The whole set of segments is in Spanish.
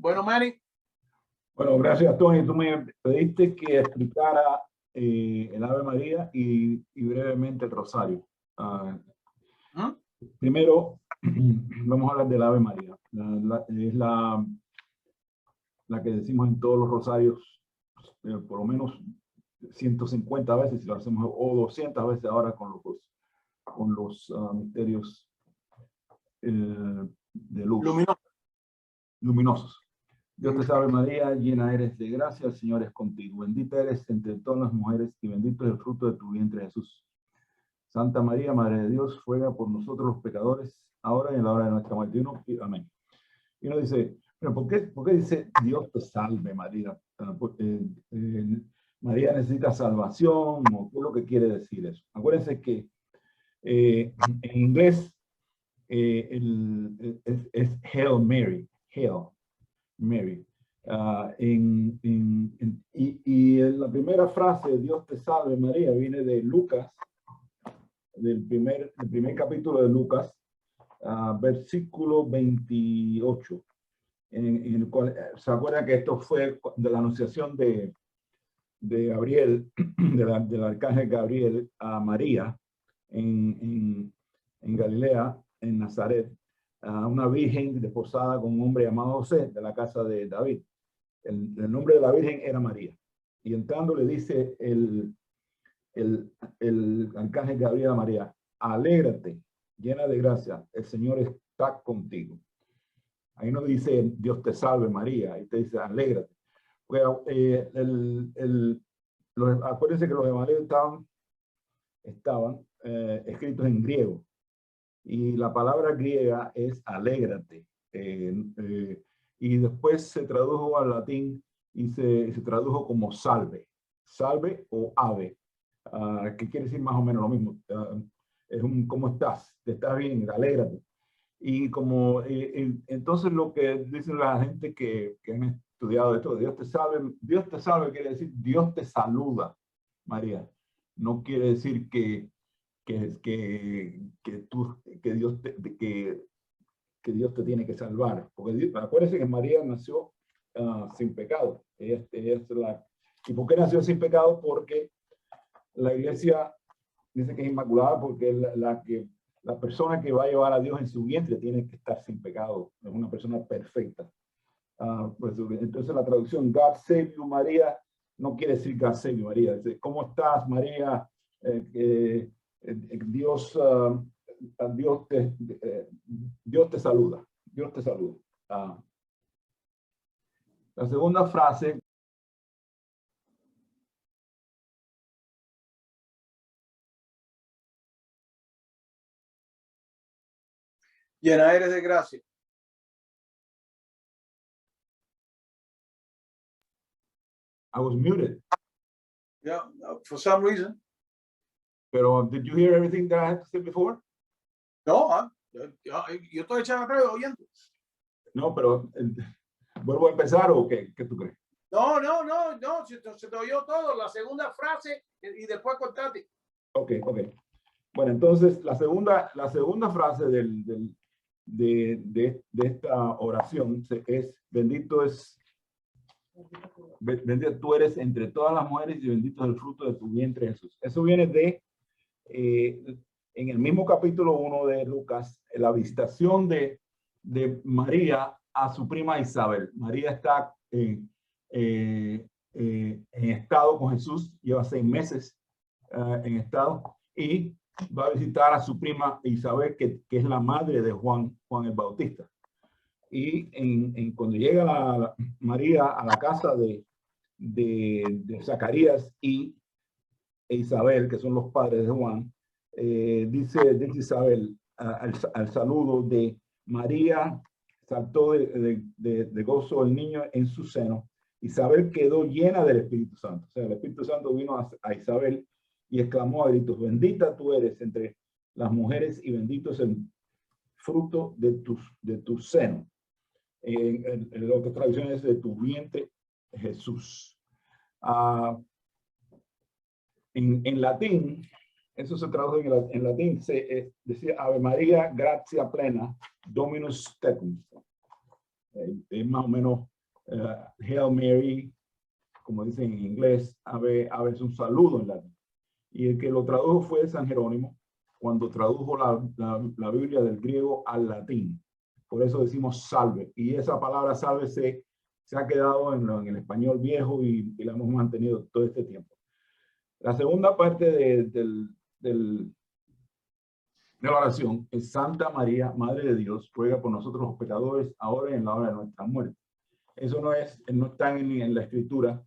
Bueno, Manny. Bueno, gracias, Tony. Tú me pediste que explicara el Ave María y brevemente el Rosario. Primero, vamos a hablar del Ave María. Es la que decimos en todos los rosarios, por lo menos 150 veces, si lo hacemos, o 200 veces ahora con los misterios de luz. Luminosos. Dios te salve María, llena eres de gracia, el Señor es contigo. Bendita eres entre todas las mujeres y bendito es el fruto de tu vientre, Jesús. Santa María, Madre de Dios, ruega por nosotros los pecadores, ahora y en la hora de nuestra muerte. Amén. Y uno dice, pero ¿por qué dice Dios te salve María? María necesita salvación, ¿o qué es lo que quiere decir eso? Acuérdense que en inglés es Hail Mary, Hail Mary. Y la primera frase, Dios te salve María, viene de Lucas, del primer capítulo de Lucas, versículo 28, en el cual se acuerdan que esto fue de la anunciación de Gabriel, del arcángel Gabriel a María en Galilea, en Nazaret, una virgen desposada con un hombre llamado José, de la casa de David. El nombre de la virgen era María. Y entrando le dice el arcángel Gabriel a María, alégrate, llena de gracia, el Señor está contigo. Ahí no dice Dios te salve María, ahí te dice alégrate. Bueno, acuérdense que los evangelios estaban escritos en griego. Y la palabra griega es alégrate. Y después se tradujo al latín y se tradujo como salve. Salve o ave. Que quiere decir más o menos lo mismo. Es un ¿cómo estás? ¿Te estás bien? Alégrate. Y como entonces lo que dicen la gente que han estudiado esto, Dios te salve quiere decir Dios te saluda, María. No quiere decir que Dios te tiene que salvar. Porque acuérdense que María nació sin pecado. ¿Y por qué nació sin pecado? Porque la iglesia dice que es inmaculada porque la persona que va a llevar a Dios en su vientre tiene que estar sin pecado. Es una persona perfecta. Entonces la traducción God save you María no quiere decir God save you María. Dice, ¿cómo estás María? Dios te saluda. Dios te saluda. La segunda frase. Llena eres de gracia. I was muted. Yeah, for some reason. Pero did you hear everything that I had to say before? No, yo estoy echando atrás oyendo. No, pero ¿vuelvo a empezar o qué tú crees? No, se te oyó todo, la segunda frase y después contate. Ok. Bueno, entonces la segunda frase de esta oración es bendito tú eres entre todas las mujeres y bendito es el fruto de tu vientre Jesús. Eso viene en el mismo capítulo 1 de Lucas, la visitación de María a su prima Isabel. María está en estado con Jesús, lleva 6 meses en estado, y va a visitar a su prima Isabel, que es la madre de Juan el Bautista. Y cuando llega María a la casa de Zacarías e Isabel, que son los padres de Juan, dice Isabel al saludo de María, saltó de gozo el niño en su seno. Isabel quedó llena del Espíritu Santo. O sea, el Espíritu Santo vino a Isabel y exclamó a gritos, bendita tú eres entre las mujeres y bendito es el fruto de tu seno. En otras traducciones de tu vientre, Jesús. En latín, eso se traduce en latín, se decía Ave María, gratia plena, Dominus tecum. es más o menos Hail Mary, como dicen en inglés, a veces un saludo en latín. Y el que lo tradujo fue San Jerónimo, cuando tradujo la Biblia del griego al latín. Por eso decimos salve. Y esa palabra salve se ha quedado en el español viejo y la hemos mantenido todo este tiempo. La segunda parte de la oración es: Santa María, Madre de Dios, ruega por nosotros los pecadores, ahora y en la hora de nuestra muerte. Eso no está en la escritura,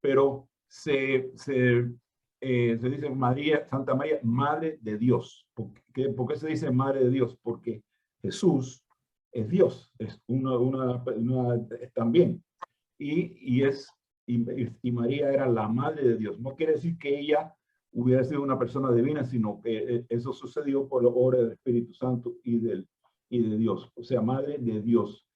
pero se dice María, Santa María, Madre de Dios. ¿Por qué se dice Madre de Dios? Porque Jesús es Dios, es también. Y María era la Madre de Dios. No quiere decir que ella hubiera sido una persona divina, sino que eso sucedió por la obra del Espíritu Santo y de Dios. O sea, Madre de Dios.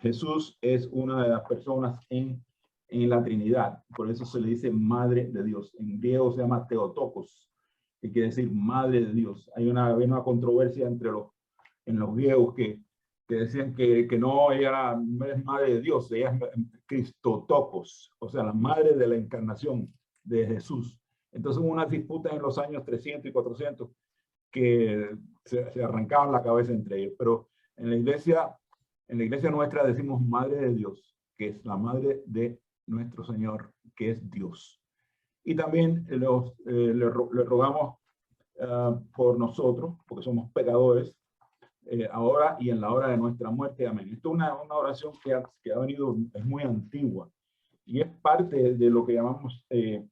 Jesús es una de las personas en la Trinidad, por eso se le dice Madre de Dios. En griego se llama Theotokos, que quiere decir Madre de Dios. Hay una controversia en los griegos que decían que no, no es Madre de Dios, ella es Christotokos, o sea, la Madre de la Encarnación de Jesús. Entonces hubo unas disputas en los años 300 y 400 que se arrancaban la cabeza entre ellos, pero en la iglesia nuestra decimos Madre de Dios, que es la Madre de nuestro Señor, que es Dios. Y también le rogamos por nosotros, porque somos pecadores, ahora y en la hora de nuestra muerte. Amén. Esto es una oración que ha venido, es muy antigua, y es parte de lo que llamamos, se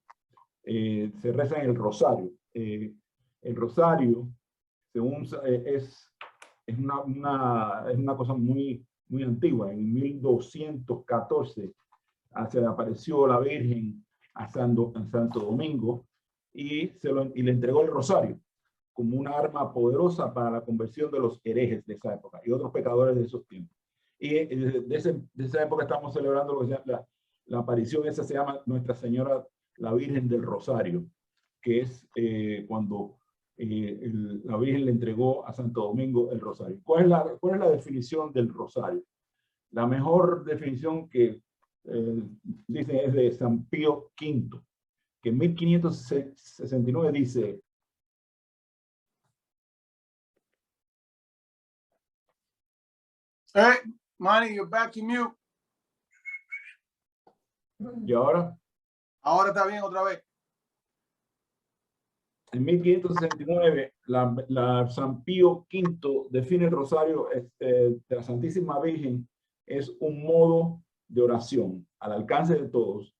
reza en el rosario. El rosario, según es una cosa muy antigua. En 1214 se le apareció la Virgen a Santo Domingo y le entregó el rosario como una arma poderosa para la conversión de los herejes de esa época y otros pecadores de esos tiempos. Y de esa época estamos celebrando lo que se llama la aparición. Esa se llama Nuestra Señora la Virgen del Rosario, que es cuando la Virgen le entregó a Santo Domingo el rosario. ¿Cuál es la definición del rosario? La mejor definición que dice es de San Pío V, que en 1569 dice: Hey, Manny, you're back to mute. ¿Y ahora? Ahora está bien otra vez. En 1569, San Pío V define el rosario de la Santísima Virgen es un modo de oración al alcance de todos,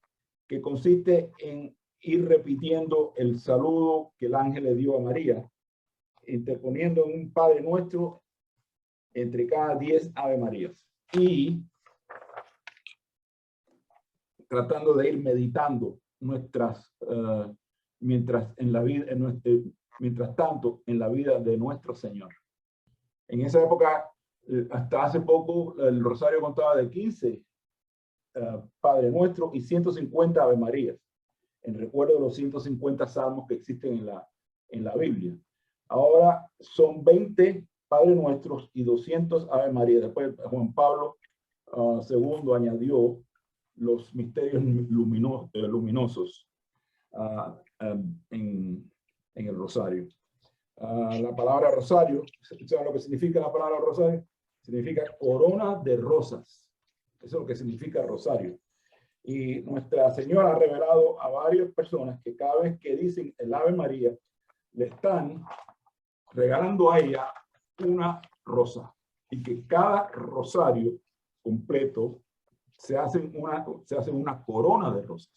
que consiste en ir repitiendo el saludo que el ángel le dio a María, interponiendo un Padre Nuestro entre cada 10 Ave Marías, y tratando de ir meditando mientras tanto en la vida de nuestro Señor. En esa época, hasta hace poco, el rosario contaba de 15 Padre Nuestro y 150 Ave Marías, en recuerdo de los 150 salmos que existen en la Biblia. Ahora son 20 Padre Nuestros y 200 Ave María. Después Juan Pablo II añadió los misterios luminosos en el rosario. La palabra rosario, ¿saben lo que significa la palabra rosario? Significa corona de rosas. Eso es lo que significa rosario. Y Nuestra Señora ha revelado a varias personas que cada vez que dicen el Ave María, le están regalando a ella una rosa. Y que cada rosario completo se hace una corona de rosas.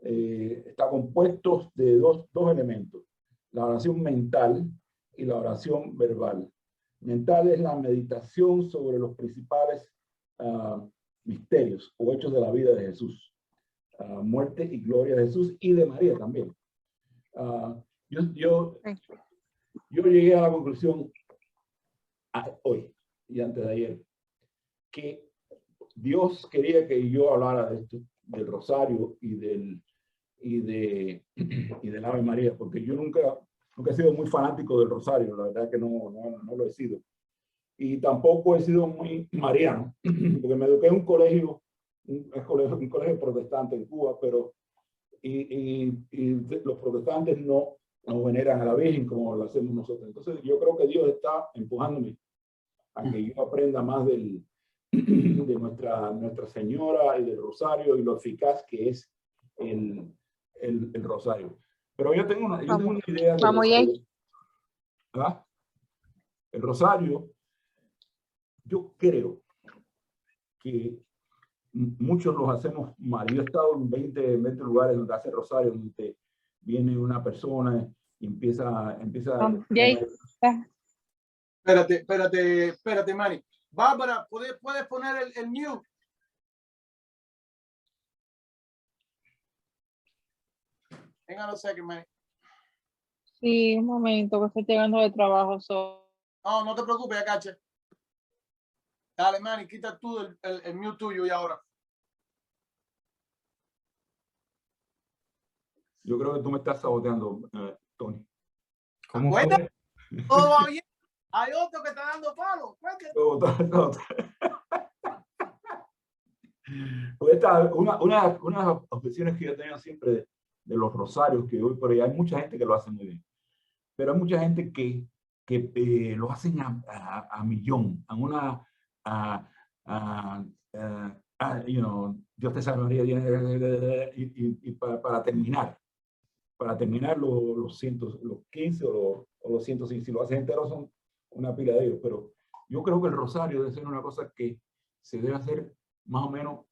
Está compuesto de dos elementos: la oración mental y la oración verbal. Mental es la meditación sobre los principales misterios o hechos de la vida de Jesús, muerte y gloria de Jesús y de María también. Yo llegué a la conclusión hoy y antes de ayer que Dios quería que yo hablara de esto, del rosario y del Ave María, porque yo nunca he sido muy fanático del rosario, la verdad que no lo he sido. y tampoco he sido muy mariano, porque me eduqué en un colegio protestante en Cuba, pero los protestantes no veneran a la Virgen como lo hacemos nosotros. Entonces yo creo que Dios está empujándome a que yo aprenda más de Nuestra Señora y del Rosario y lo eficaz que es el Rosario. Pero yo tengo una idea del Rosario. ¿Ah? El Rosario, yo creo que muchos los hacemos mal. Yo he estado en 20 lugares donde hace Rosario, donde viene una persona y empieza Espérate, Manny. Bárbara, ¿puedes poner el mute? Hang on a second, Manny. Sí, un momento, que estoy llegando de trabajo. No, no te preocupes, Cache. Dale, Manny, quita tú el mute tuyo y ahora. Yo creo que tú me estás saboteando, Tony. ¿Cómo fue? Todo va bien. Hay otro que está dando palo. Una de las objeciones que yo tengo siempre de los rosarios que hoy por ahí hay mucha gente que lo hace muy bien, pero hay mucha gente que lo hacen a millón, a una Dios te salve María, y para terminar los 15 o los 105, si lo hacen enteros son una pila de ellos, pero yo creo que el rosario debe ser una cosa que se debe hacer más o menos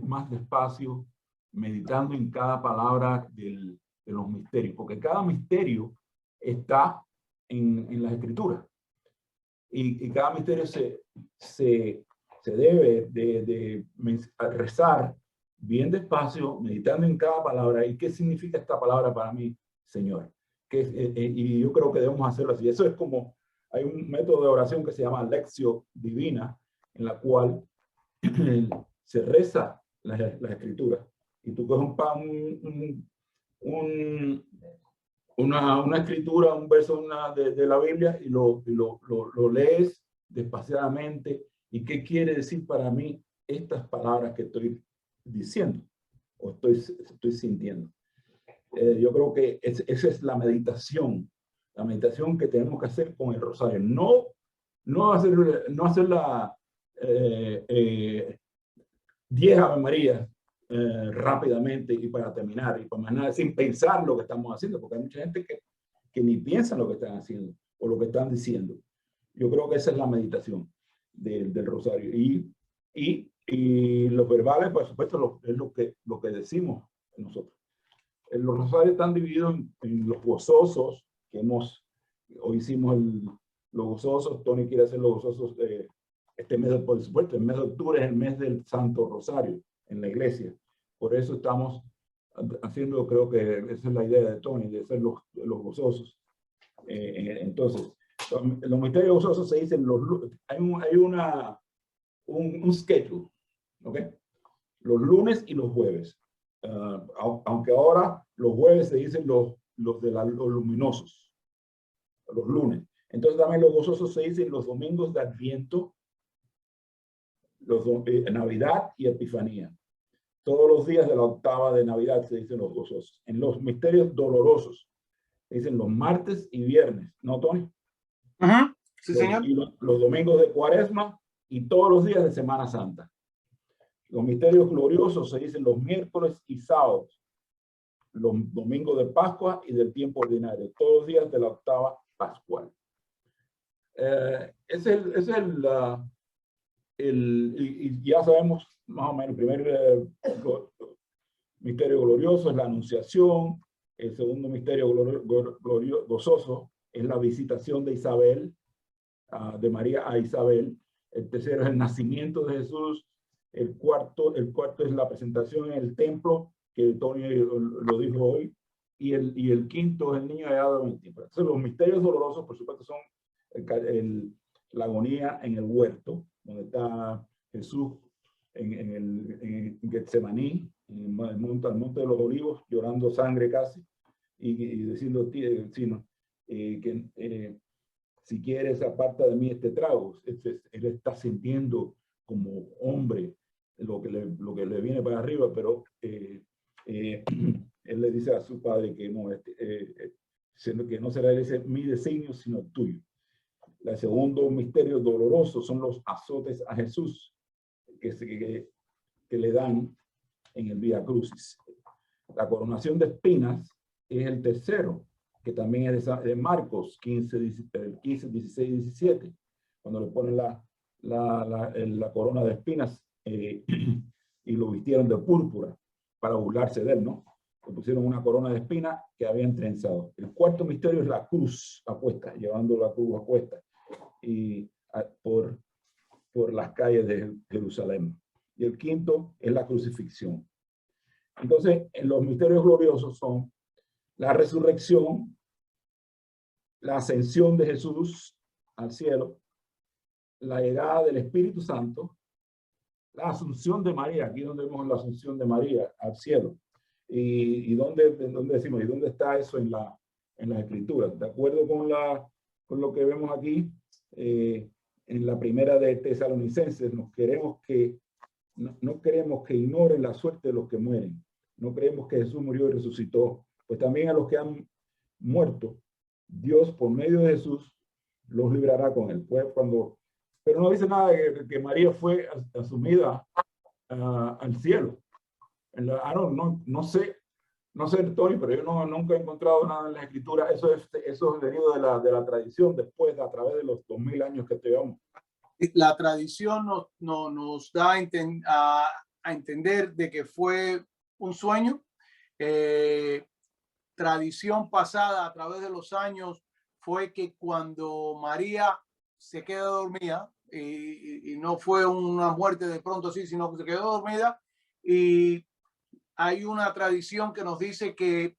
más despacio, meditando en cada palabra de los misterios, porque cada misterio está en las escrituras y cada misterio se debe de rezar bien despacio, meditando en cada palabra. ¿Y qué significa esta palabra para mí, Señor? Y yo creo que debemos hacerlo así. Eso es como, hay un método de oración que se llama Lectio Divina, en la cual se reza las escrituras. Y tú coges una escritura, un verso de la Biblia y lo lees despaciadamente. ¿Y qué quiere decir para mí estas palabras que estoy diciendo o estoy sintiendo? Yo creo que esa es la meditación que tenemos que hacer con el rosario. No hacerla 10 Ave María rápidamente y para terminar, y para más nada, sin pensar lo que estamos haciendo, porque hay mucha gente que ni piensa lo que están haciendo o lo que están diciendo. Yo creo que esa es la meditación del rosario. Y los verbales, por supuesto, es lo que decimos nosotros. Los rosarios están divididos en los gozosos, que hoy hicimos los gozosos. Tony quiere hacer los gozosos este mes, por supuesto, el mes de octubre es el mes del Santo Rosario en la iglesia. Por eso estamos haciendo, creo que esa es la idea de Tony, de hacer los gozosos. Entonces, los misterios gozosos se dicen, hay un schedule, ¿ok? Los lunes y los jueves. Aunque ahora los jueves se dicen los luminosos, los lunes. Entonces también los gozosos se dicen los domingos de Adviento, Navidad y Epifanía. Todos los días de la octava de Navidad se dicen los gozosos. En los misterios dolorosos se dicen los martes y viernes, ¿no, Tony? Sí, señor. Y los domingos de Cuaresma y todos los días de Semana Santa. Los misterios gloriosos se dicen los miércoles y sábados, los domingos de Pascua y del tiempo ordinario, todos los días de la octava pascual. Y ya sabemos más o menos, el primer misterio glorioso es la Anunciación, el segundo misterio gozoso es la visitación de Isabel, de María a Isabel, el tercero es el nacimiento de Jesús, el cuarto es la presentación en el templo, que Tony lo dijo hoy, y el quinto es el niño hallado en el templo. Entonces los misterios dolorosos, por supuesto, son la agonía en el huerto, donde está Jesús en Getsemaní, en el monte de los olivos, llorando sangre casi, y diciendo si quieres, aparta de mí este trago. Él está sintiendo como hombre lo que le viene para arriba, pero él le dice a su padre que no, que no será ese mi designio, sino tuyo. El segundo misterio doloroso son los azotes a Jesús que le dan en el Vía Crucis. La coronación de espinas es el tercero, que también es de Marcos 15, 16, 17, cuando le ponen la corona de espinas y lo vistieron de púrpura para burlarse de él, ¿no? Le pusieron una corona de espinas que habían trenzado. El cuarto misterio es la cruz apuesta, llevando la cruz apuesta y por las calles de Jerusalén. Y el quinto es la crucifixión. Entonces, en los misterios gloriosos son la resurrección, la ascensión de Jesús al cielo, la llegada del Espíritu Santo, la asunción de María, aquí donde vemos la asunción de María al cielo. ¿Y dónde decimos? ¿Y dónde está eso en las Escrituras? De acuerdo con lo que vemos aquí, en la primera de Tesalonicenses, no queremos que ignoren la suerte de los que mueren. No creemos que Jesús murió y resucitó. Pues también a los que han muerto, Dios por medio de Jesús los librará con él. Pues pero no dice nada de que María fue asumida al cielo. No sé, Tony, pero yo nunca he encontrado nada en la Escritura. Eso es venido de la tradición después, a través de los 2000 años que llevamos. La tradición nos da a entender de que fue un sueño. Tradición pasada a través de los años fue que cuando María se queda dormida, y no fue una muerte de pronto así, sino que se quedó dormida, y hay una tradición que nos dice que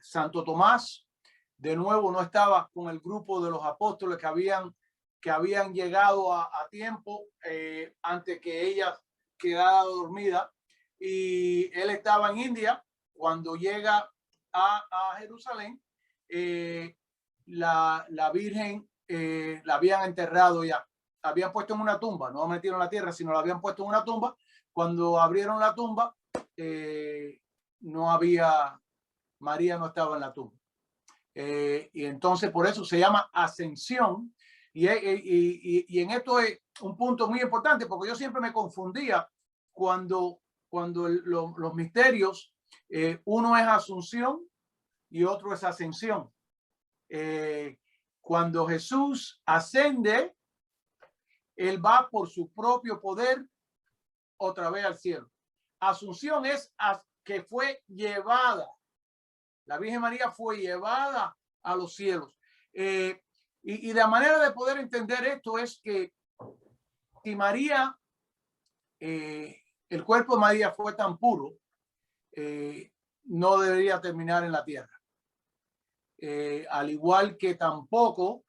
Santo Tomás de nuevo no estaba con el grupo de los apóstoles que habían llegado a tiempo antes que ella quedara dormida, y él estaba en India cuando llega a Jerusalén. La Virgen la habían enterrado ya, la habían puesto en una tumba, no la metieron en la tierra, sino la habían puesto en una tumba. Cuando abrieron la tumba, no había, María no estaba en la tumba. Y entonces por eso se llama ascensión. Y en esto es un punto muy importante, porque yo siempre me confundía cuando los misterios, uno es asunción y otro es ascensión. Cuando Jesús ascende, él va por su propio poder otra vez al cielo. Asunción es que fue llevada. La Virgen María fue llevada a los cielos. Y la manera de poder entender esto es que si María, el cuerpo de María fue tan puro, no debería terminar en la tierra. Al igual que tampoco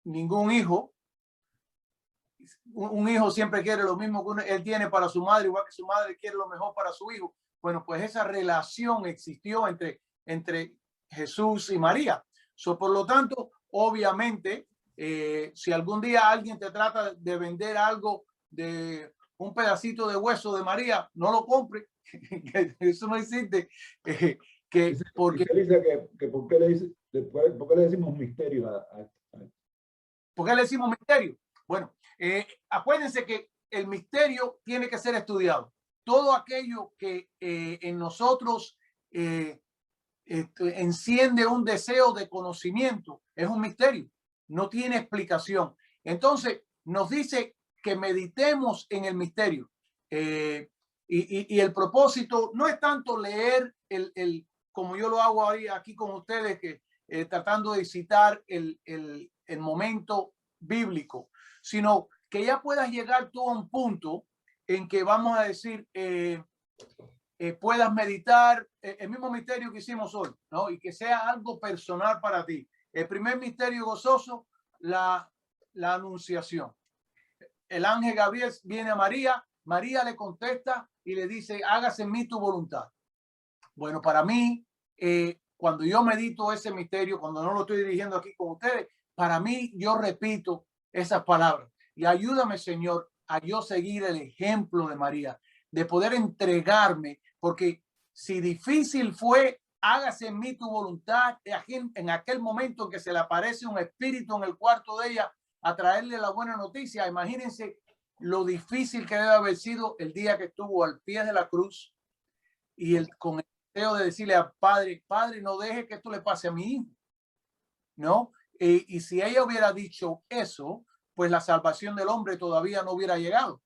ningún hijo, un hijo siempre quiere lo mismo que él tiene para su madre, igual que su madre quiere lo mejor para su hijo. Bueno, pues esa relación existió entre Jesús y María. Por lo tanto, obviamente, si algún día alguien te trata de vender algo de un pedacito de hueso de María, no lo compre. Eso no existe. Porque dice que ¿por qué le decimos misterio? ¿Por qué le decimos misterio? Bueno, acuérdense que el misterio tiene que ser estudiado. Todo aquello que en nosotros enciende un deseo de conocimiento es un misterio, no tiene explicación. Entonces nos dice que meditemos en el misterio, y el propósito no es tanto leer como yo lo hago aquí con ustedes, que tratando de citar el momento bíblico, sino que ya puedas llegar tú a un punto en que vamos a decir, puedas meditar el mismo misterio que hicimos hoy, ¿no? Y que sea algo personal para ti. El primer misterio gozoso, la anunciación. El ángel Gabriel viene a María, María le contesta y le dice, hágase en mí tu voluntad. Bueno, para mí, cuando yo medito ese misterio, cuando no lo estoy dirigiendo aquí con ustedes, para mí, yo repito esas palabras y ayúdame, Señor, a yo seguir el ejemplo de María, de poder entregarme, porque si difícil fue, hágase en mí tu voluntad, en aquel momento en que se le aparece un espíritu en el cuarto de ella a traerle la buena noticia. Imagínense lo difícil que debe haber sido el día que estuvo al pie de la cruz y con el deseo de decirle al Padre, Padre, no deje que esto le pase a mi hijo, ¿no? Y si ella hubiera dicho eso, pues la salvación del hombre todavía no hubiera llegado,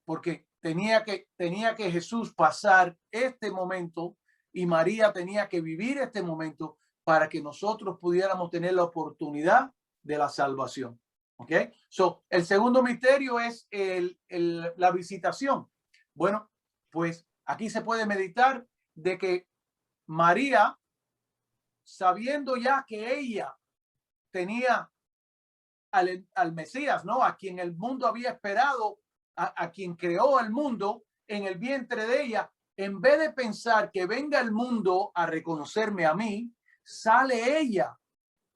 porque tenía que Jesús pasar este momento y María tenía que vivir este momento para que nosotros pudiéramos tener la oportunidad de la salvación. ¿Ok? So, el segundo misterio es la visitación. Bueno, pues aquí se puede meditar de que María, sabiendo ya que ella tenía al Mesías, ¿no? A quien el mundo había esperado, a quien creó el mundo en el vientre de ella, en vez de pensar que venga el mundo a reconocerme a mí, sale ella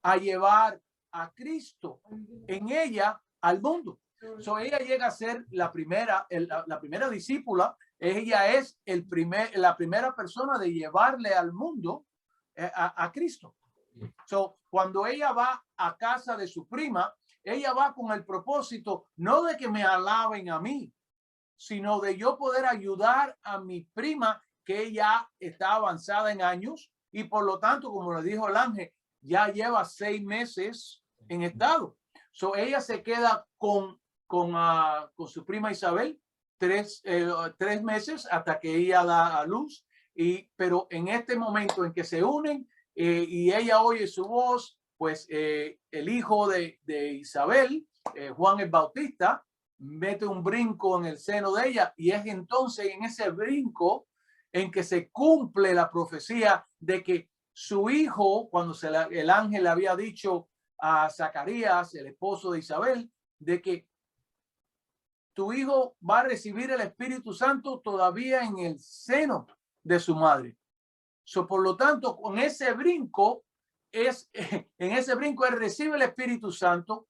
a llevar a Cristo en ella al mundo. So, ella llega a ser la primera discípula. Ella es la primera persona de llevarle al mundo a Cristo. So, cuando ella va a casa de su prima, ella va con el propósito no de que me alaben a mí, sino de yo poder ayudar a mi prima, que ella está avanzada en años y por lo tanto, como le dijo el ángel, ya lleva 6 meses en estado. So, ella se queda con su prima Isabel 3 meses hasta que ella da a luz. Pero en este momento en que se unen y ella oye su voz, pues el hijo de Isabel, Juan el Bautista, mete un brinco en el seno de ella y es entonces en ese brinco en que se cumple la profecía de que su hijo, cuando el ángel le había dicho a Zacarías, el esposo de Isabel, de que tu hijo va a recibir el Espíritu Santo todavía en el seno de su madre. So, por lo tanto, con ese brinco, en ese brinco él recibe el Espíritu Santo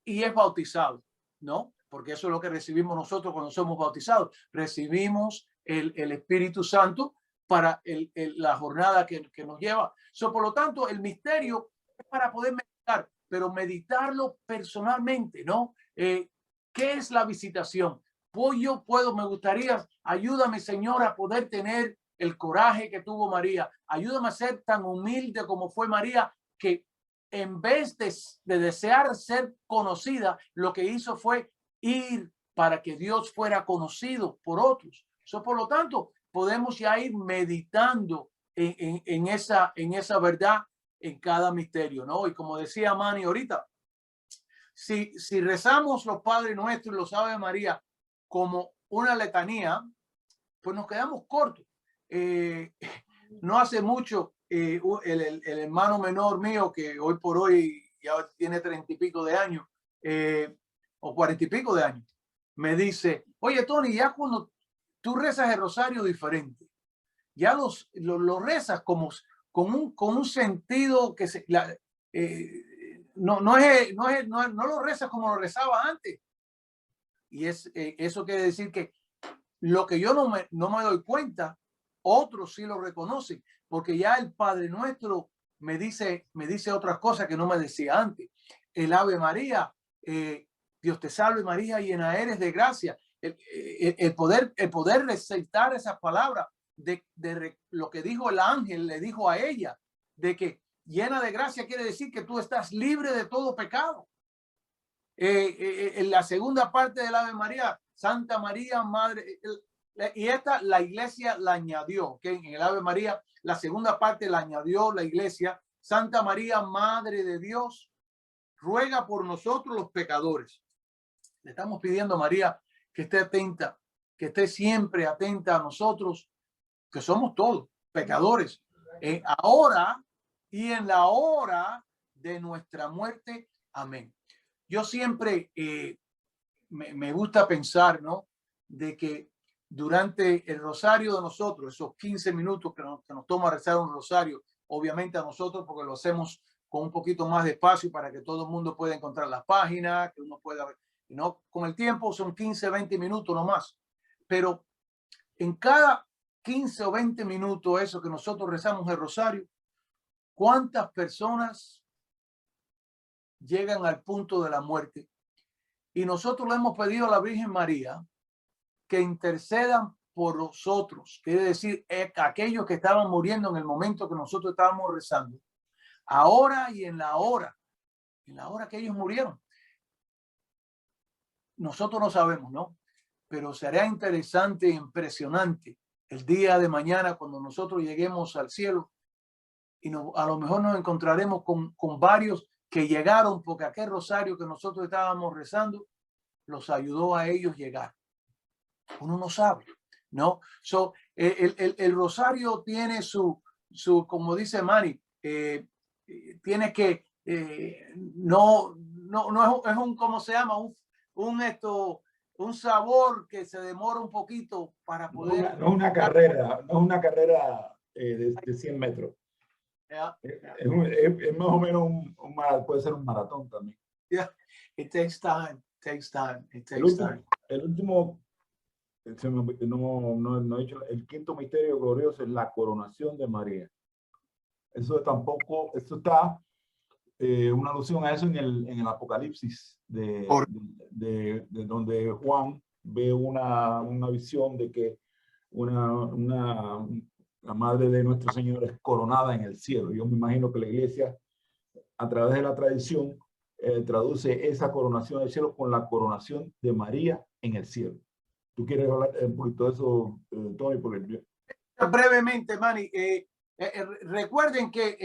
y es bautizado, ¿no? Porque eso es lo que recibimos nosotros cuando somos bautizados. Recibimos el Espíritu Santo para la jornada que nos lleva. So, por lo tanto, el misterio es para poder meditar, pero meditarlo personalmente, ¿no? ¿Qué es la visitación? Pues me gustaría, ayúdame, Señor, a poder tener el coraje que tuvo María. Ayúdame a ser tan humilde como fue María, que en vez de desear ser conocida, lo que hizo fue ir para que Dios fuera conocido por otros. Por lo tanto, podemos ya ir meditando en esa verdad en cada misterio, ¿no? Y como decía Manny ahorita, si rezamos los Padres Nuestros y los Ave María como una letanía, pues nos quedamos cortos. No hace mucho, el hermano menor mío, que hoy por hoy ya tiene 30 y pico de años, o 40 y pico de años, me dice, oye, Tony, ya cuando tú rezas el rosario diferente, ya lo rezas con un sentido que no lo rezas como lo rezaba antes. Y eso quiere decir que lo que yo no me doy cuenta, otros sí lo reconocen, porque ya el Padre Nuestro me dice otras cosas que no me decía antes. El Ave María, Dios te salve María, llena eres de gracia. El poder recitar esas palabras de lo que dijo el ángel, le dijo a ella, de que llena de gracia quiere decir que tú estás libre de todo pecado. En la segunda parte del Ave María, Santa María, Madre, y esta la iglesia la añadió, ¿okay? En el Ave María, la segunda parte la añadió la iglesia, Santa María, Madre de Dios, ruega por nosotros los pecadores. Le estamos pidiendo a María que esté atenta, que esté siempre atenta a nosotros, que somos todos pecadores, ahora y en la hora de nuestra muerte. Amén. Yo siempre me gusta pensar, ¿no? De que durante el rosario de nosotros, esos 15 minutos que nos toma rezar un rosario, obviamente a nosotros porque lo hacemos con un poquito más de espacio para que todo el mundo pueda encontrar las páginas, que uno pueda ver. ¿No? Con el tiempo son 15, 20 minutos nomás. Pero en cada 15 o 20 minutos, eso que nosotros rezamos el rosario, ¿cuántas personas llegan al punto de la muerte? Y nosotros le hemos pedido a la Virgen María que intercedan por nosotros. Quiere decir, aquellos que estaban muriendo en el momento que nosotros estábamos rezando, ahora y en la hora que ellos murieron. Nosotros no sabemos, ¿no? Pero será interesante e impresionante el día de mañana cuando nosotros lleguemos al cielo y a lo mejor nos encontraremos con varios que llegaron porque aquel rosario que nosotros estábamos rezando los ayudó a ellos llegar. Uno no sabe, ¿no? So, el rosario tiene su, como dice Manny, tiene que, no es un, ¿cómo se llama? Un sabor que se demora un poquito para poder... No es una carrera, no es una carrera de 100 metros. Yeah. Es más o menos puede ser un maratón también. Yeah. It takes time, El último, no he dicho, el quinto misterio glorioso es la coronación de María. Eso está una alusión a eso en el Apocalipsis, de donde Juan ve una visión de que la madre de nuestro Señor es coronada en el cielo. Yo me imagino que la iglesia, a través de la tradición, traduce esa coronación del cielo con la coronación de María en el cielo. ¿Tú quieres hablar un poquito de eso, Tony? Porque... Brevemente, Manny, recuerden que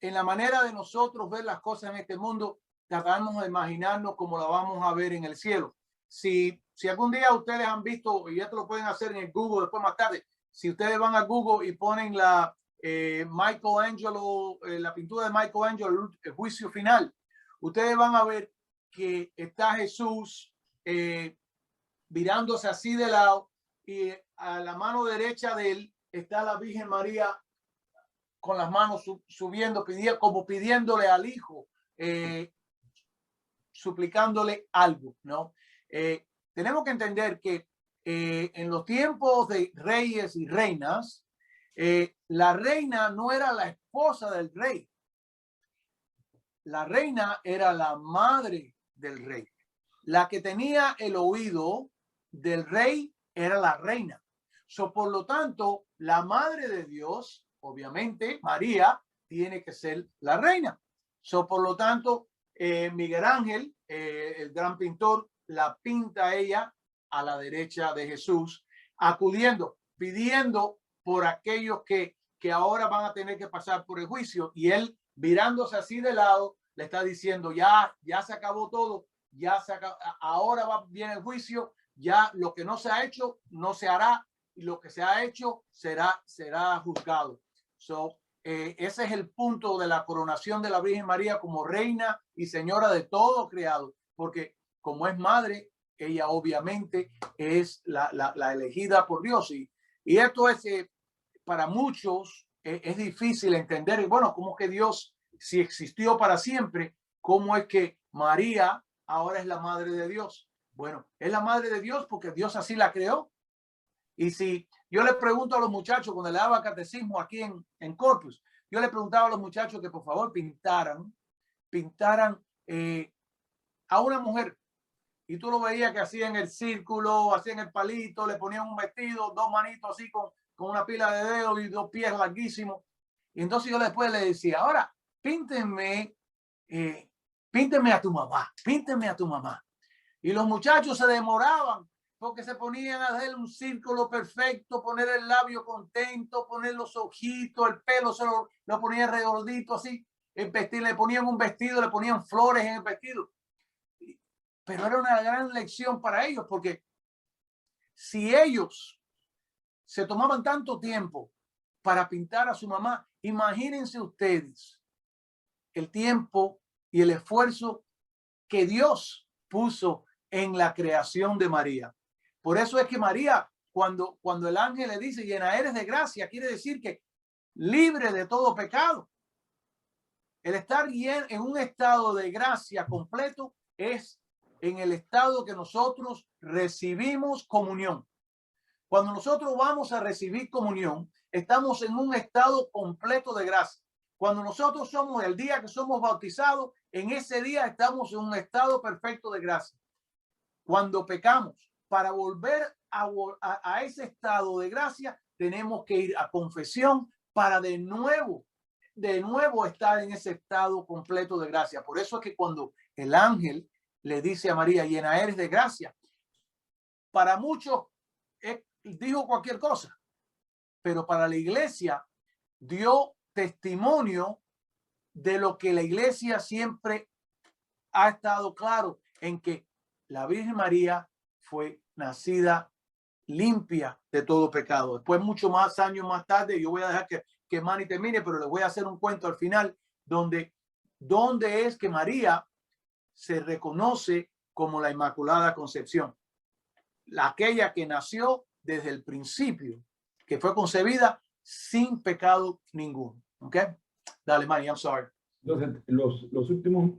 en la manera de nosotros ver las cosas en este mundo, tratamos de imaginarnos cómo la vamos a ver en el cielo. Si algún día ustedes han visto, y ya te lo pueden hacer en el Google después más tarde, si ustedes van a Google y ponen la Michelangelo, la pintura de Michelangelo, el juicio final, ustedes van a ver que está Jesús mirándose así de lado y a la mano derecha de él está la Virgen María con las manos subiendo, como pidiéndole al Hijo, suplicándole algo, ¿no? Tenemos que entender que en los tiempos de reyes y reinas, la reina no era la esposa del rey. La reina era la madre del rey. La que tenía el oído del rey era la reina. Por lo tanto, la madre de Dios, obviamente, María, tiene que ser la reina. Por lo tanto, Miguel Ángel, el gran pintor, la pinta a ella a la derecha de Jesús, acudiendo, pidiendo por aquellos que ahora van a tener que pasar por el juicio, y él mirándose así de lado le está diciendo ya se acabó todo, ahora viene el juicio, ya lo que no se ha hecho no se hará y lo que se ha hecho será juzgado. Ese es el punto de la coronación de la Virgen María como reina y señora de todo creado, porque como es madre, ella obviamente es la elegida por Dios, y esto es para muchos es difícil entender. Y bueno, ¿cómo que Dios, si existió para siempre, cómo es que María ahora es la madre de Dios? Bueno, es la madre de Dios porque Dios así la creó. Y si yo le pregunto a los muchachos, cuando le daba catecismo aquí en Corpus, yo le preguntaba a los muchachos que por favor pintaran a una mujer, y tú lo veías que hacían el círculo, hacían el palito, le ponían un vestido, dos manitos así con una pila de dedos y dos pies larguísimos. Y entonces yo después le decía, ahora pínteme a tu mamá. Y los muchachos se demoraban porque se ponían a hacer un círculo perfecto, poner el labio contento, poner los ojitos, el pelo se lo ponían redondito así, el vestido, le ponían un vestido, le ponían flores en el vestido. Pero era una gran lección para ellos, porque si ellos se tomaban tanto tiempo para pintar a su mamá, imagínense ustedes el tiempo y el esfuerzo que Dios puso en la creación de María. Por eso es que María, cuando el ángel le dice llena eres de gracia, quiere decir que libre de todo pecado. El estar en un estado de gracia completo es en el estado que nosotros recibimos comunión. Cuando nosotros vamos a recibir comunión, estamos en un estado completo de gracia. Cuando nosotros somos, el día que somos bautizados, en ese día estamos en un estado perfecto de gracia. Cuando pecamos, para volver a ese estado de gracia, tenemos que ir a confesión para de nuevo estar en ese estado completo de gracia. Por eso es que cuando el ángel le dice a María, llena eres de gracia, para muchos dijo cualquier cosa, pero para la iglesia dio testimonio de lo que la iglesia siempre ha estado claro, en que la Virgen María fue nacida limpia de todo pecado. Después, muchos más años más tarde, yo voy a dejar que Manny termine, pero les voy a hacer un cuento al final donde es que María se reconoce como la Inmaculada Concepción, aquella que nació desde el principio, que fue concebida sin pecado ninguno. ¿Ok? Dale, Manny, I'm sorry. Entonces, los últimos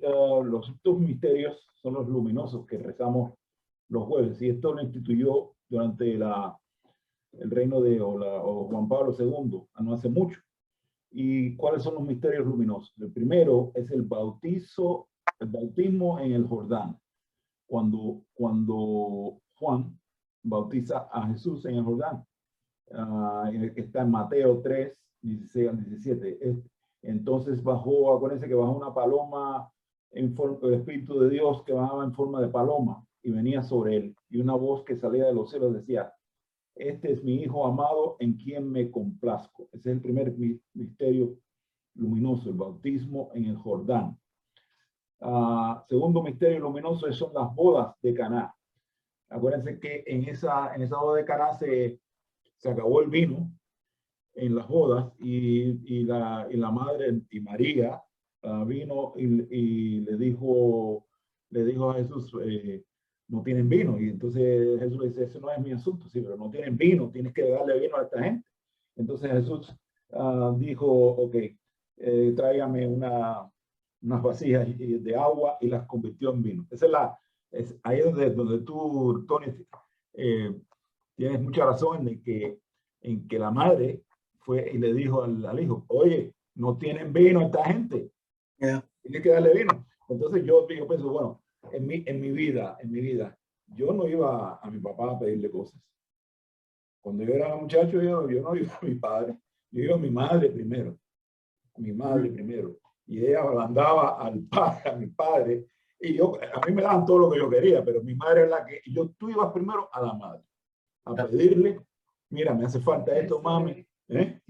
misterios son los luminosos que rezamos los jueves, y esto lo instituyó durante el reino de Juan Pablo II, no hace mucho. ¿Y cuáles son los misterios luminosos? El primero es el bautismo en el Jordán. Cuando Juan bautiza a Jesús en el Jordán, que está en Mateo 3, 16 al 17. Entonces acuérdense que bajó una paloma en forma, el Espíritu de Dios que bajaba en forma de paloma y venía sobre él. Y una voz que salía de los cielos decía, este es mi Hijo amado en quien me complazco. Ese es el primer misterio luminoso, el bautismo en el Jordán. Segundo misterio luminoso son las bodas de Caná. Acuérdense que en esa boda de Caná se acabó el vino en las bodas y la madre y María vino y le dijo a Jesús, no tienen vino. Y entonces Jesús le dice, eso no es mi asunto, sí, pero no tienen vino, tienes que darle vino a esta gente. Entonces Jesús dijo, ok, tráigame unas vasijas de agua, y las convirtió en vino. Esa es ahí donde tú, Tony, tienes mucha razón en que la madre fue y le dijo al hijo, oye, no tienen vino esta gente, tienes que darle vino. Entonces yo pienso, bueno, en mi vida, yo no iba a mi papá a pedirle cosas. Cuando yo era muchacho, yo no iba a mi padre, yo iba a mi madre primero, y ella mandaba a mi padre, y a mí me daban todo lo que yo quería, pero mi madre es la que, tú ibas primero a la madre, a pedirle, mira, me hace falta esto, mami, que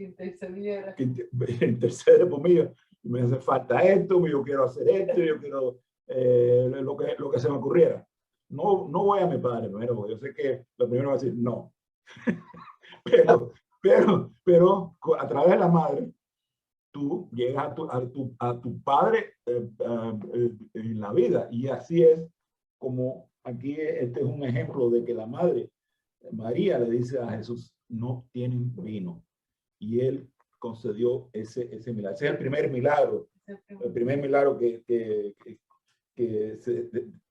intercede por mí, me hace falta esto, yo quiero hacer esto, yo quiero lo que se me ocurriera. No voy a mi padre primero, porque yo sé que lo primero va a decir no. pero a través de la madre, tú llegas a tu padre en la vida. Y así es como aquí este es un ejemplo de que la madre, María, le dice a Jesús, no tienen vino. Y él concedió ese milagro. Ese es el primer milagro que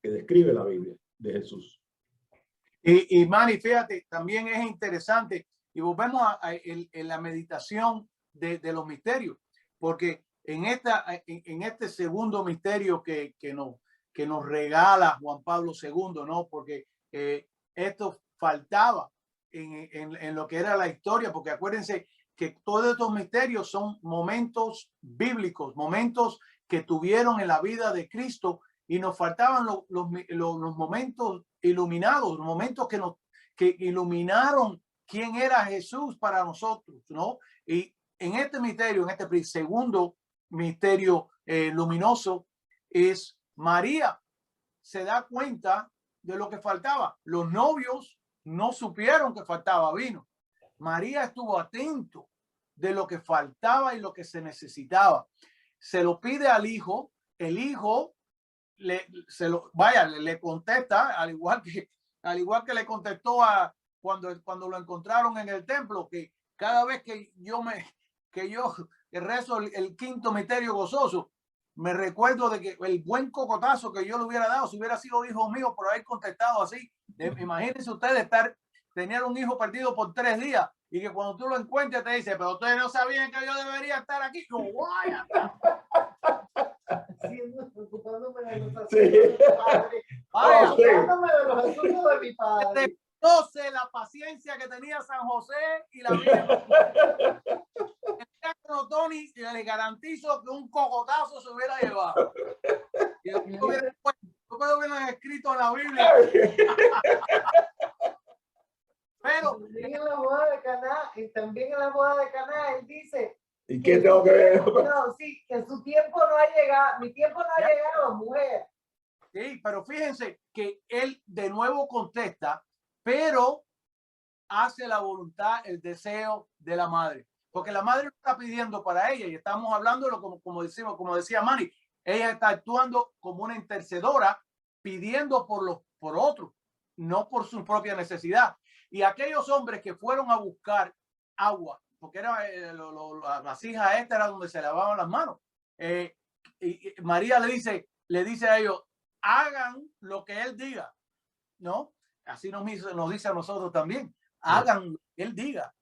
describe la Biblia de Jesús. Y Manny, fíjate, también es interesante, y volvemos en la meditación de los misterios, porque en este segundo misterio que nos regala Juan Pablo II, ¿no? Porque esto faltaba en lo que era la historia, porque acuérdense que todos estos misterios son momentos bíblicos, momentos que tuvieron en la vida de Cristo, y nos faltaban los momentos iluminados, los momentos que iluminaron quién era Jesús para nosotros, ¿no? Y en este misterio, en este segundo misterio luminoso, es María se da cuenta de lo que faltaba. Los novios no supieron que faltaba vino. María estuvo atento de lo que faltaba y lo que se necesitaba. Se lo pide al hijo, el hijo le contesta, al igual que le contestó cuando lo encontraron en el templo, que cada vez que yo rezo el quinto misterio gozoso, me recuerdo de que el buen cocotazo que yo le hubiera dado si hubiera sido hijo mío por haber contestado así. Imagínense ustedes tener un hijo perdido por 3 días y que cuando tú lo encuentres te dice, pero ustedes no sabían que yo debería estar aquí. Yo, vaya. Ocupándome de los asuntos Sí. de mi padre. Vaya. Oh, sí. Ocupándome de los asuntos de mi padre. No sé la paciencia que tenía San José y la Virgen. Tony, le garantizo que un cocotazo se hubiera llevado. Y después hubieran escrito en la Biblia. Pero también en la boda de Caná, y también en la boda de Caná, él dice ¿Y qué tengo que ver? no, sí, que su tiempo no ha llegado, mi tiempo no ha llegado, mujer. sí, pero fíjense que él de nuevo contesta, pero hace la voluntad, el deseo de la madre. Porque la madre está pidiendo para ella y estamos hablándolo como decía Manny, ella está actuando como una intercedora pidiendo por otros, no por su propia necesidad. Y aquellos hombres que fueron a buscar agua, porque era la vasija esta era donde se lavaban las manos. Y María le dice a ellos, hagan lo que él diga, ¿no? Así nos dice a nosotros también, hagan lo que él diga.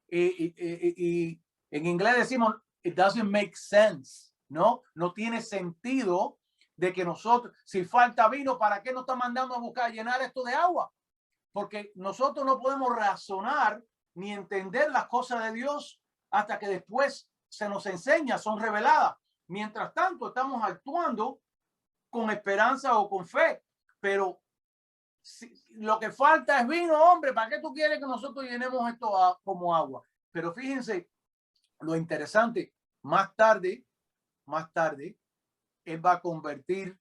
Y en inglés decimos, it doesn't make sense, ¿no? No tiene sentido de que nosotros, si falta vino, ¿para qué nos está mandando a buscar llenar esto de agua? Porque nosotros no podemos razonar ni entender las cosas de Dios hasta que después se nos enseña, son reveladas. Mientras tanto, estamos actuando con esperanza o con fe, pero si, lo que falta es vino, hombre, ¿para qué tú quieres que nosotros llenemos esto como agua? Pero fíjense lo interesante, más tarde, él va a convertir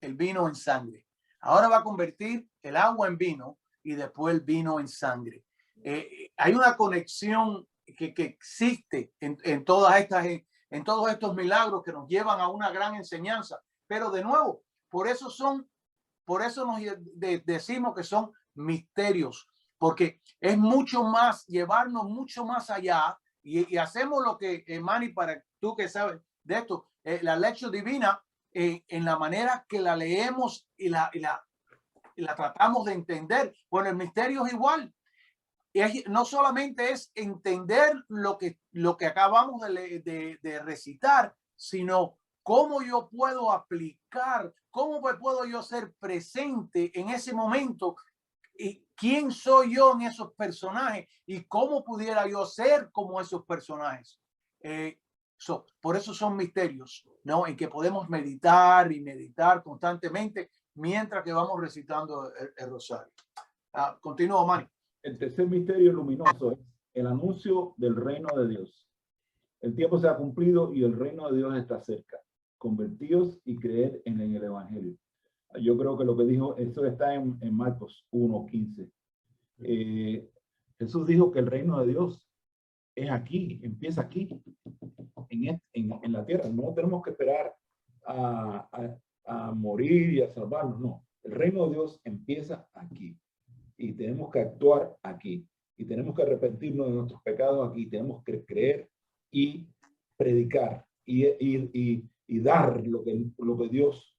el vino en sangre. Ahora va a convertir el agua en vino y después el vino en sangre. Hay una conexión que existe en todos estos milagros que nos llevan a una gran enseñanza. Pero de nuevo, por eso nos decimos que son misterios, porque es mucho más, llevarnos mucho más allá y hacemos lo que, Manny, para tú que sabes de esto, la lección divina, en la manera que la leemos y la tratamos de entender. Bueno, el misterio es igual. No solamente es entender lo que acabamos de recitar, sino cómo yo puedo aplicar, cómo puedo yo ser presente en ese momento y quién soy yo en esos personajes y cómo pudiera yo ser como esos personajes. Por eso son misterios, ¿no? En que podemos meditar y meditar constantemente mientras que vamos recitando el rosario. Continúo, Manny. El tercer misterio luminoso es el anuncio del reino de Dios. El tiempo se ha cumplido y el reino de Dios está cerca. Convertíos y creed en el evangelio. Yo creo que lo que dijo, eso está en Marcos 1:15. Jesús dijo que el reino de Dios es aquí, empieza aquí, en la tierra. No tenemos que esperar a morir y a salvarnos, no. El reino de Dios empieza aquí y tenemos que actuar aquí y tenemos que arrepentirnos de nuestros pecados aquí, tenemos que creer y predicar y dar lo que Dios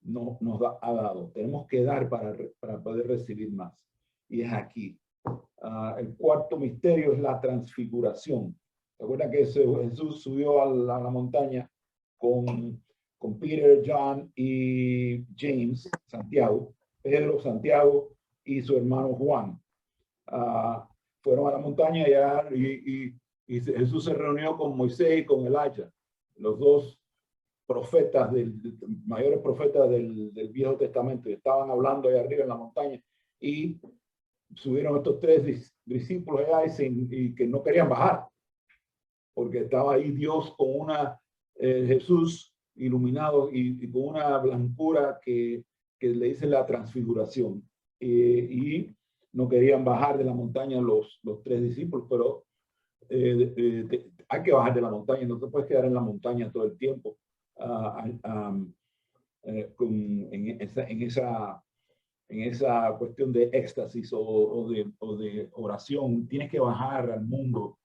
nos ha dado. Tenemos que dar para poder recibir más. Y es aquí. El cuarto misterio es la transfiguración. ¿Se acuerdan que Jesús subió a la montaña con Peter, John y James, Santiago, Pedro, Santiago y su hermano Juan? Fueron a la montaña y Jesús se reunió con Moisés y con Elijah, los dos profetas, mayores profetas del Viejo Testamento, y estaban hablando allá arriba en la montaña y subieron estos 3 discípulos allá y que no querían bajar porque estaba ahí Dios con Jesús iluminado y con una blancura que le dice la transfiguración, y no querían bajar de la montaña los 3 discípulos, pero hay que bajar de la montaña, no te puedes quedar en la montaña todo el tiempo. En esa cuestión de éxtasis o de oración, tienes que bajar al mundo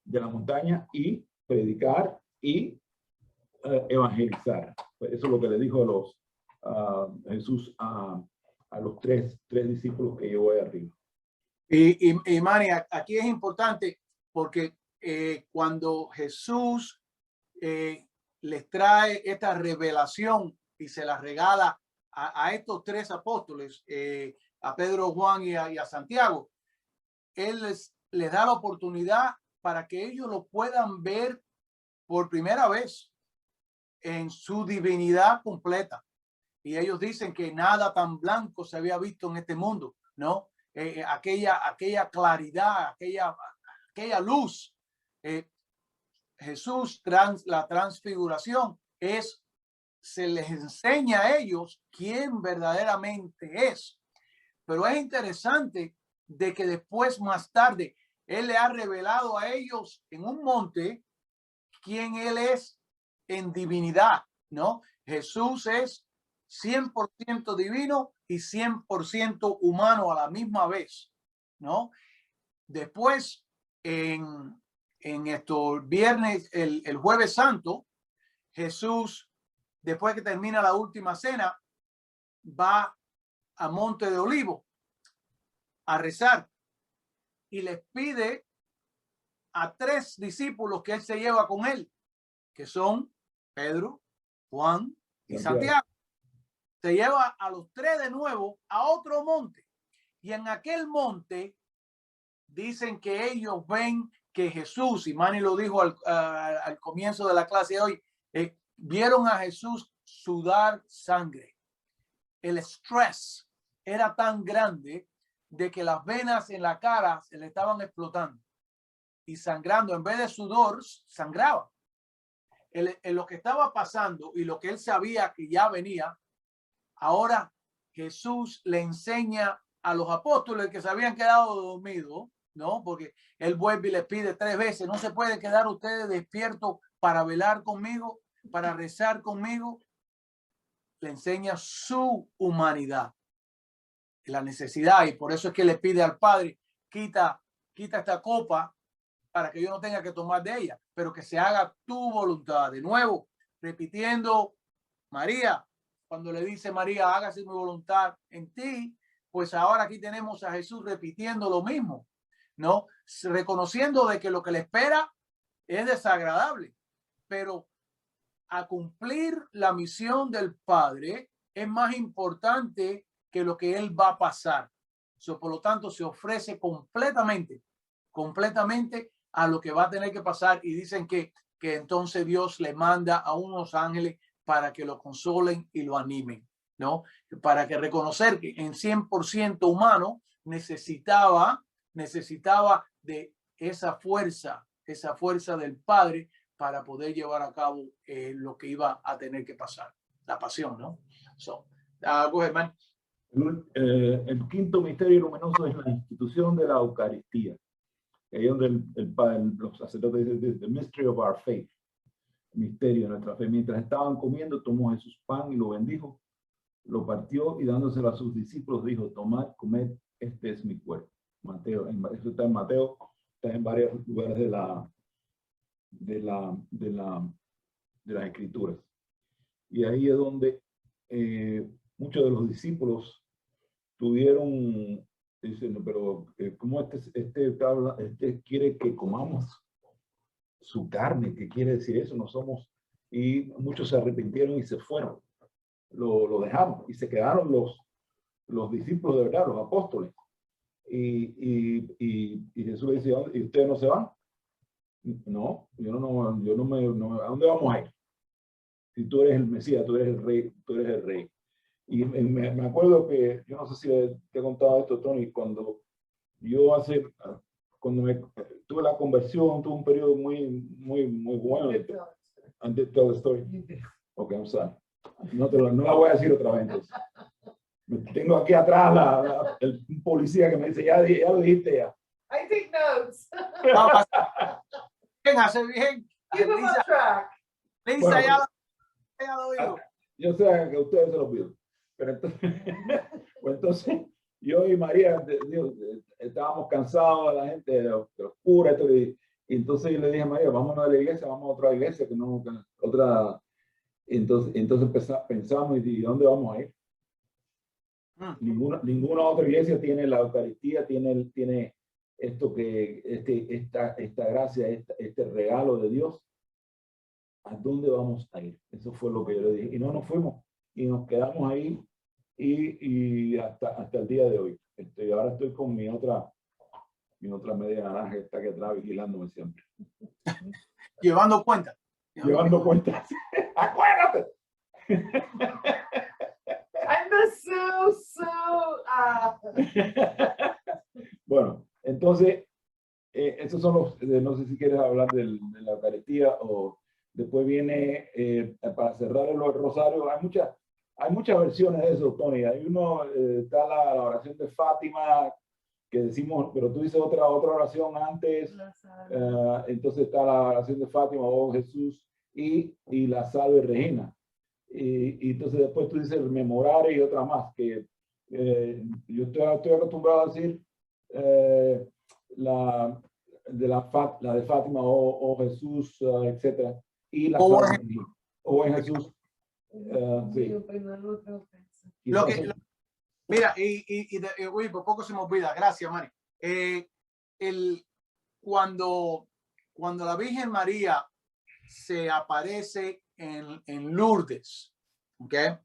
de la montaña y predicar y evangelizar. Eso es lo que le dijo Jesús a los tres discípulos que llevó ahí arriba. Y Manny, aquí es importante porque cuando Jesús les trae esta revelación y se la regala a estos tres apóstoles, a Pedro, Juan y a Santiago, él les da la oportunidad para que ellos lo puedan ver por primera vez en su divinidad completa. Y ellos dicen que nada tan blanco se había visto en este mundo, ¿no? Aquella claridad, aquella luz. Jesús, la transfiguración, se les enseña a ellos quién verdaderamente es. Pero es interesante de que después, más tarde, él le ha revelado a ellos en un monte quién él es en divinidad, ¿no? Jesús es 100% divino y 100% humano a la misma vez, ¿no? Después, en estos viernes, el jueves santo, Jesús, después que termina la última cena, va a Monte de Olivo a rezar y les pide a tres discípulos que él se lleva con él, que son Pedro, Juan y Santiago. Se lleva a los tres de nuevo a otro monte. Y en aquel monte dicen que ellos ven que Jesús, y Manny lo dijo al comienzo de la clase de hoy, vieron a Jesús sudar sangre. El estrés era tan grande de que las venas en la cara se le estaban explotando y sangrando. En vez de sudor, sangraba. En lo que estaba pasando y lo que él sabía que ya venía, ahora Jesús le enseña a los apóstoles que se habían quedado dormidos, ¿no? Porque él vuelve y les pide 3 veces, no se pueden quedar ustedes despiertos para velar conmigo, para rezar conmigo. Le enseña su humanidad, la necesidad, y por eso es que le pide al Padre, quita esta copa para que yo no tenga que tomar de ella, pero que se haga tu voluntad. De nuevo, repitiendo María, cuando le dice María, hágase mi voluntad en ti, pues ahora aquí tenemos a Jesús repitiendo lo mismo, ¿no? Reconociendo de que lo que le espera es desagradable, pero a cumplir la misión del Padre es más importante que lo que él va a pasar. Por lo tanto, se ofrece completamente a lo que va a tener que pasar, y dicen que entonces Dios le manda a unos ángeles para que lo consolen y lo animen, ¿no? Para que reconocer que en 100% humano necesitaba de esa fuerza del Padre para poder llevar a cabo lo que iba a tener que pasar, la pasión, ¿no? Go ahead, man. El quinto misterio luminoso es la institución de la Eucaristía. Ahí donde los sacerdotes dicen, the mystery of our faith, misterio de nuestra fe. Mientras estaban comiendo, tomó Jesús pan y lo bendijo, lo partió y dándoselo a sus discípulos dijo, tomad, comed, este es mi cuerpo. Mateo, eso está en Mateo, está en varios lugares de las escrituras. Y ahí es donde muchos de los discípulos tuvieron, diciendo, pero ¿cómo este quiere que comamos su carne? ¿Qué quiere decir eso? No somos. Y muchos se arrepintieron y se fueron. Lo dejaron y se quedaron los discípulos de verdad, los apóstoles. Y Jesús le dice, ¿y ustedes no se van? No, yo no, ¿a dónde vamos a ir? Si tú eres el Mesías, tú eres el rey, tú eres el rey. Y me acuerdo que, yo no sé si te he contado esto, Tony, cuando tuve la conversión, tuve un periodo muy bueno. Antes de toda la historia. Ok, I'm sorry. No la voy a decir otra vez. Entonces. Tengo aquí atrás un policía que me dice, ya lo dijiste ya. I take notes. Hace bien. Give him a track. Lisa, bueno, ya lo digo. Yo sé que ustedes se lo pido. Pero entonces yo y María estábamos cansados de la gente, de los curas, y entonces yo le dije a María, vámonos de la iglesia, vamos a otra iglesia, otra Entonces pensamos, ¿y dónde vamos a ir? Ninguna otra iglesia tiene la Eucaristía, tiene esto esta gracia, este regalo de Dios. ¿A dónde vamos a ir? Eso fue lo que yo le dije. Y no nos fuimos. Y nos quedamos ahí y hasta el día de hoy. Ahora estoy con mi otra media naranja que está aquí atrás vigilándome siempre. Llevando cuenta. Llevando cuentas. ¡Acuérdate! Bueno, entonces, esos son los, no sé si quieres hablar de la Eucaristía o después viene, para cerrar el rosario, hay muchas versiones de eso, Tony. Hay está la oración de Fátima, que decimos, pero tú dices otra oración antes, entonces está la oración de Fátima, oh Jesús, y la Salve Regina. Y entonces después tú dices Memorare y otra más, que yo estoy acostumbrado a decir la de Fátima, oh Jesús, etcétera, y la Salve Regina, oh en Jesús. Sí. Mira, uy, por poco se me olvida, gracias, Mari. Cuando la Virgen María se aparece en Lourdes, ¿okay?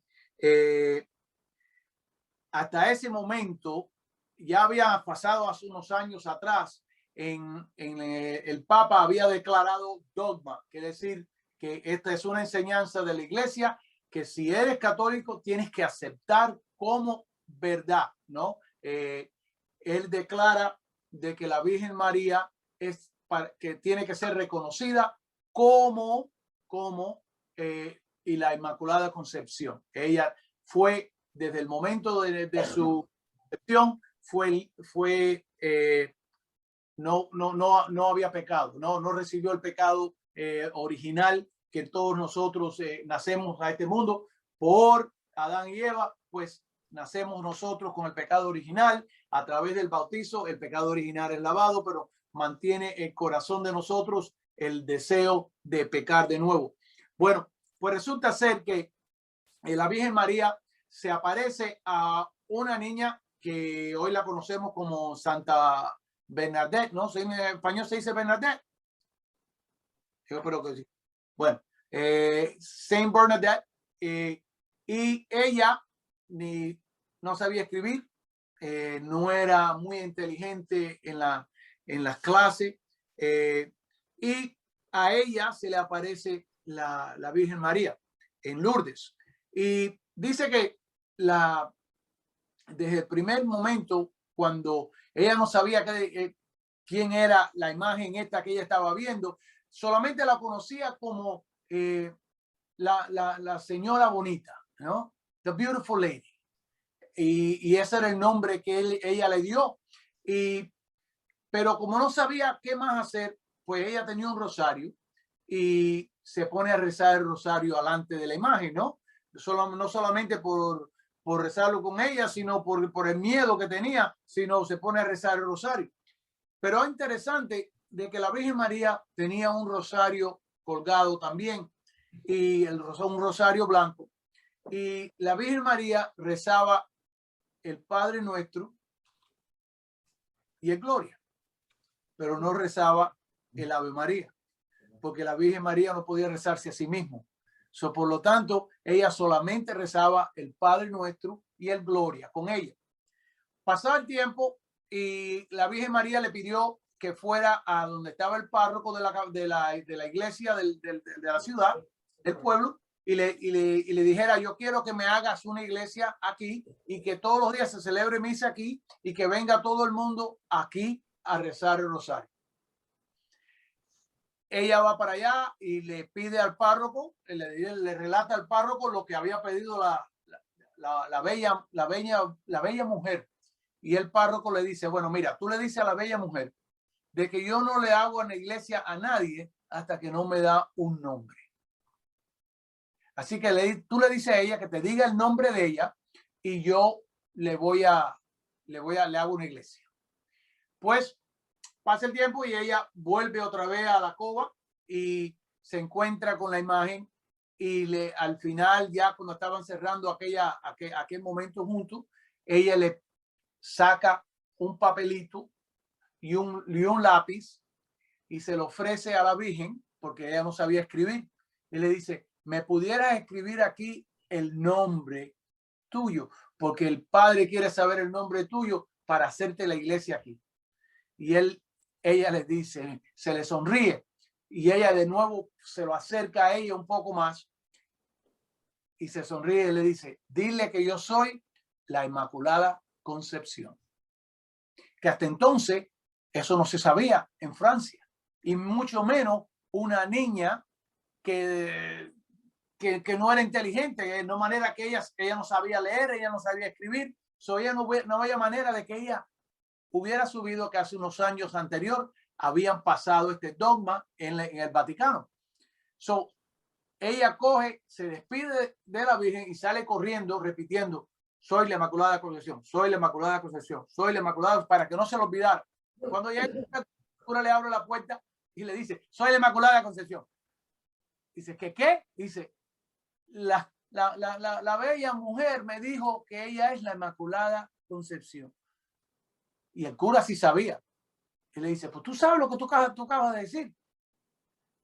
Hasta ese momento, ya había pasado hace unos años atrás, el Papa había declarado dogma, quiere decir que esta es una enseñanza de la Iglesia que si eres católico tienes que aceptar como verdad, ¿no? Él declara de que la Virgen María que tiene que ser reconocida como y la Inmaculada Concepción. Ella fue desde el momento de su concepción no había pecado, no recibió el pecado original que todos nosotros nacemos a este mundo por Adán y Eva, pues nacemos nosotros con el pecado original. A través del bautizo el pecado original es lavado, pero mantiene el corazón de nosotros el deseo de pecar de nuevo. Bueno, pues resulta ser que la Virgen María se aparece a una niña que hoy la conocemos como Santa Bernadette, ¿no? En español se dice Bernadette. Yo creo que sí. Bueno, Saint Bernadette, y ella no sabía escribir, no era muy inteligente en las clases, y a ella se le aparece la Virgen María en Lourdes. Y dice que desde el primer momento, cuando ella no sabía quién era la imagen esta que ella estaba viendo, solamente la conocía como la señora bonita, ¿no? The Beautiful Lady. Y ese era el nombre que ella le dio. Pero como no sabía qué más hacer, pues ella tenía un rosario y se pone a rezar el rosario delante de la imagen, ¿no? No solamente por rezarlo con ella, sino por el miedo que tenía, sino se pone a rezar el rosario. Pero es interesante de que la Virgen María tenía un rosario colgado también, y un rosario blanco, y la Virgen María rezaba el Padre Nuestro y el Gloria, pero no rezaba el Ave María, porque la Virgen María no podía rezarse a sí mismo. Por lo tanto, ella solamente rezaba el Padre Nuestro y el Gloria con ella. Pasaba el tiempo y la Virgen María le pidió que fuera a donde estaba el párroco de la iglesia de la ciudad, del pueblo, y le dijera: yo quiero que me hagas una iglesia aquí y que todos los días se celebre misa aquí y que venga todo el mundo aquí a rezar el rosario. Ella va para allá y le pide al párroco, le relata al párroco lo que había pedido la bella mujer. Y el párroco le dice: bueno, mira, tú le dices a la bella mujer de que yo no le hago en la iglesia a nadie hasta que no me da un nombre. Así que tú le dices a ella que te diga el nombre de ella y yo le hago una iglesia. Pues pasa el tiempo y ella vuelve otra vez a la cova y se encuentra con la imagen y al final, ya cuando estaban cerrando aquel momento juntos, ella le saca un papelito y un lápiz y se lo ofrece a la Virgen porque ella no sabía escribir. Y le dice, ¿me pudieras escribir aquí el nombre tuyo? Porque el Padre quiere saber el nombre tuyo para hacerte la iglesia aquí. Y ella le dice, se le sonríe y ella de nuevo se lo acerca a ella un poco más y se sonríe y le dice, dile que yo soy la Inmaculada Concepción. Que hasta entonces eso no se sabía en Francia, y mucho menos una niña que no era inteligente, de no manera que ella no sabía leer, ella no sabía escribir, ella no había manera de que ella hubiera subido que hace unos años anterior habían pasado este dogma en el Vaticano. Ella coge, se despide de la Virgen y sale corriendo repitiendo, soy la Inmaculada Concepción, soy la Inmaculada Concepción, soy la Inmaculada, para que no se lo olvidara. Cuando ya le abre la puerta y le dice, soy la Inmaculada Concepción. Dice, ¿qué? Dice, la bella mujer me dijo que ella es la Inmaculada Concepción. Y el cura sí sabía. Y le dice, pues tú sabes lo que tú acabas de decir.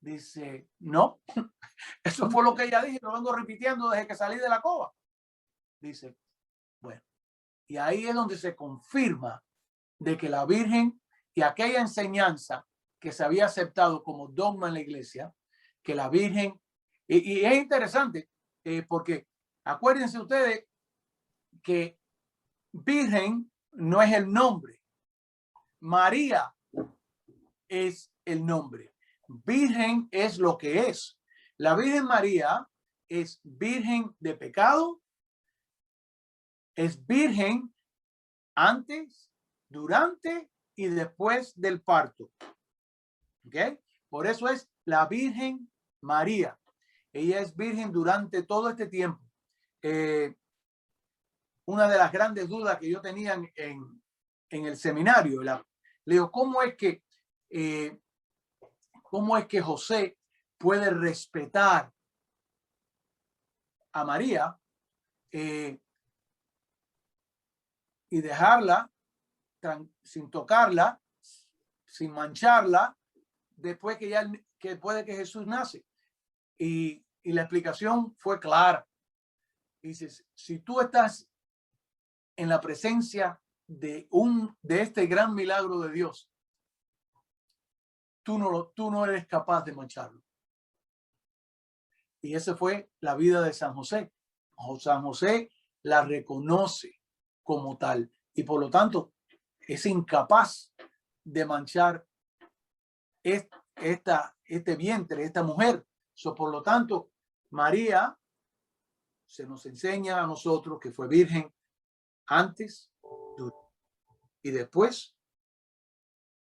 Dice, no, eso fue lo que ella dijo, lo vengo repitiendo desde que salí de la cova. Dice, bueno, y ahí es donde se confirma de que la Virgen y aquella enseñanza que se había aceptado como dogma en la iglesia, que la Virgen, y es interesante porque acuérdense ustedes que Virgen no es el nombre, María es el nombre. Virgen es lo que es. La Virgen María es virgen de pecado, es virgen antes, durante y después del parto. ¿Ok? Por eso es la Virgen María. Ella es virgen durante todo este tiempo. Una de las grandes dudas que yo tenía en el seminario, le digo, ¿cómo es que José puede respetar a María y dejarla sin tocarla, sin mancharla, después de que Jesús nace? Y la explicación fue clara. Dices, si tú estás en la presencia de este gran milagro de Dios, tú no eres capaz de mancharlo. Y esa fue la vida de San José. San José la reconoce como tal y por lo tanto es incapaz de manchar este vientre, esta mujer. Por lo tanto, María se nos enseña a nosotros que fue virgen antes y después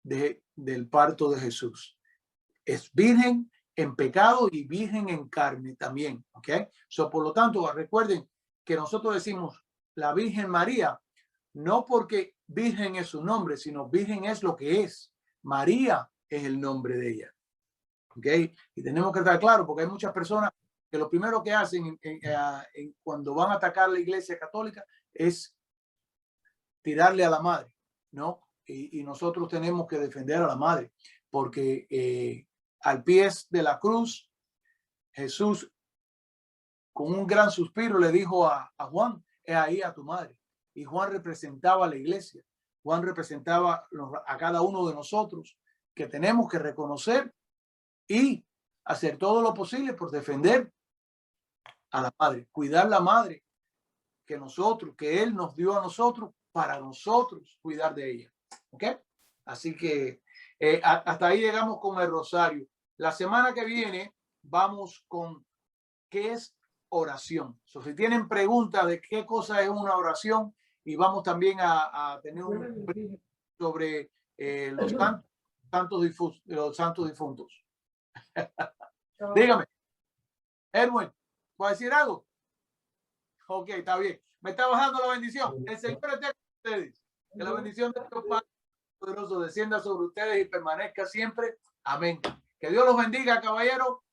del parto de Jesús. Es virgen en pecado y virgen en carne también. ¿Ok? Por lo tanto, recuerden que nosotros decimos la Virgen María, no porque virgen es su nombre, sino virgen es lo que es. María es el nombre de ella. ¿Ok? Y tenemos que estar claros porque hay muchas personas que lo primero que hacen cuando van a atacar la Iglesia Católica es tirarle a la madre, ¿no? Y nosotros tenemos que defender a la madre porque al pie de la cruz, Jesús, con un gran suspiro, le dijo a Juan, he ahí a tu madre. Y Juan representaba a la iglesia. Juan representaba a cada uno de nosotros que tenemos que reconocer y hacer todo lo posible por defender a la madre, cuidar la madre que Él nos dio a nosotros para nosotros cuidar de ella. ¿Ok? Así que hasta ahí llegamos con el rosario. La semana que viene vamos con qué es oración. Si tienen preguntas de qué cosa es una oración, y vamos también a tener un breve sobre los santos difuntos. Dígame, Erwin, ¿puedo decir algo? Ok, está bien. Me está bajando la bendición. El Señor esté con ustedes. Que la bendición de Dios Padre poderoso descienda sobre ustedes y permanezca siempre. Amén. Que Dios los bendiga, caballero.